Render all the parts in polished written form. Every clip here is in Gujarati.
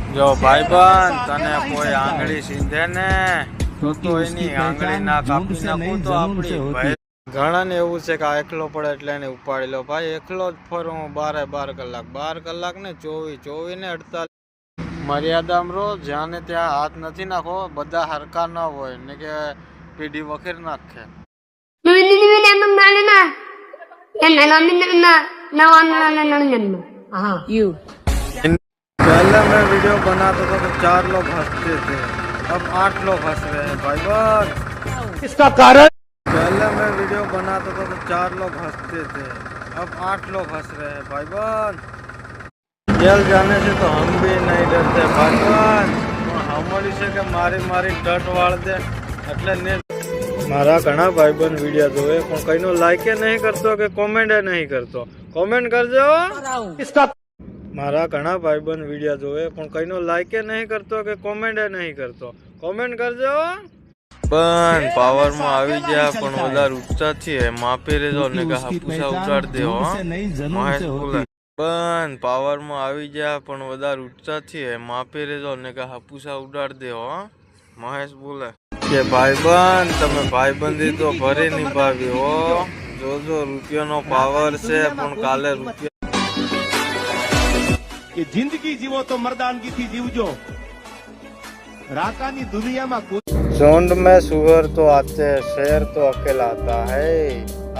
જો ભાઈબંધ તને કોઈ આંગળી સીધે ને તો એની આંગળી ના કાપી નાખું તો આપણી ભાઈ ઘણા ને એવું છે કે આ એકલો પડે એટલે એને ઉપાડી લો ભાઈ એકલો જ ફરું 12 કલાક ને 24 ને 48 મર્યાદામાં રહો જ્યાં ને ત્યાં હાથ નથી નાખો બધા હરકા ન હોય ને કે પીઢી વખેર નાખે पहले मैं वीडियो बनाता था तो 4 लोग हंसते थे अब 8 लोग हंस रहे हैं भाईबंध इसका कारण पहले मैं वीडियो बनाता था तो 4 लोग हंसते थे अब 8 लोग हंस रहे हैं भाईबंध जेल जाने से तो हम भी नहीं डरते भाईबंध हमारी से के मारी डट वाड़ दे એટલે ને મારા ઘણા ભાઈબંધ વિડિયો જોવે પણ કઈનો લાઈક નહીં કરતો કે કોમેન્ટ નહીં કરતો કોમેન્ટ કરજો इसका મારા ઘણા ભાઈબંધ વિડિયો જોવે પણ કઈનો લાઈક નહીં કરતો કે કોમેન્ટ નહીં કરતો કોમેન્ટ કરજો પણ પાવર માં આવી ગયા પણ વધારે ઊંચા છે માપી રેજો ને કે હાપુસા ઉડાડ દેવો મહેશ બોલે પણ પાવર માં આવી ગયા પણ વધારે ઊંચા છે માપી રેજો ને કે હાપુસા ઉડાડ દેવો મહેશ બોલે કે ભાઈબંધ તમે ભાઈબંધી તો ભરે નિભાવી હો જોજો રૂપિયાનો પાવર છે પણ કાલે રૂપિયા कि जिंदगी जीवो तो मर्दानगी थी जीवजो राका नी दुनिया में झुंड में सुअर तो आते हैं शेर तो अकेला आता है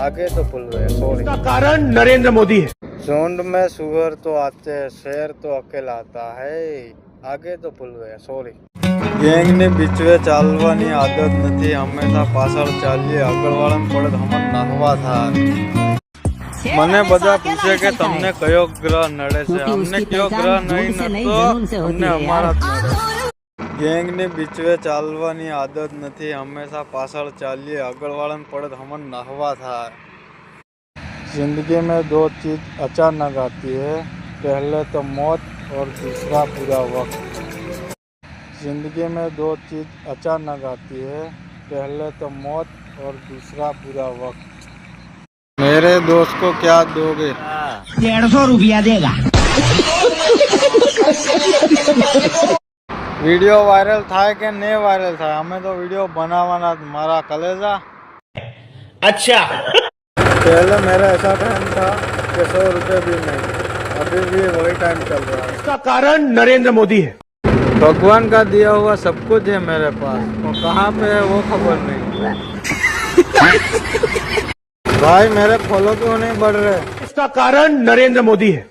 आगे तो पुल है सॉरी इसका कारण नरेंद्र मोदी है झुंड में सुअर तो आते हैं शेर तो अकेला आता है आगे तो पुल है सॉरी ગેંગ ની બીચવે ચાલવાની આદત નથી હંમેશા પાછળ ચાલીએ આગળવાળાને પડે હમણાં નાહવા થાય મને બધા પૂછે કે તમને કયો ગ્રહ નડે છે અમને કયો ગ્રહ નહીં નડતો અમને અમારા જ નડે ગેંગ ની બીચવે ચાલવાની આદત નથી હંમેશા પાછળ ચાલીએ આગળવાળાને પડે હમણાં નાહવા થાય जिंदगी में 2 चीज अचानक आती है पहले तो मौत और दूसरा पूरा वक्त जिंदगी में 2 चीज अचानक आती है पहले तो मौत और दूसरा पूरा वक्त मेरे दोस्त को क्या दोगे 150 रुपया देगा वीडियो वायरल થાય કે નહીં વાયરલ થાય અમે તો वीडियो બનાવવાના મારા કલેજા अच्छा पहले मेरा ऐसा टाइम था कि 100 रुपये भी नहीं अभी भी वही टाइम चल रहा है इसका कारण नरेंद्र मोदी है भगवान का दिया हुआ सब कुछ है मेरे पास तो कहाँ पे है वो खबर नहीं भाई मेरे फॉलो क्यों नहीं बढ़ रहे इसका कारण नरेंद्र मोदी है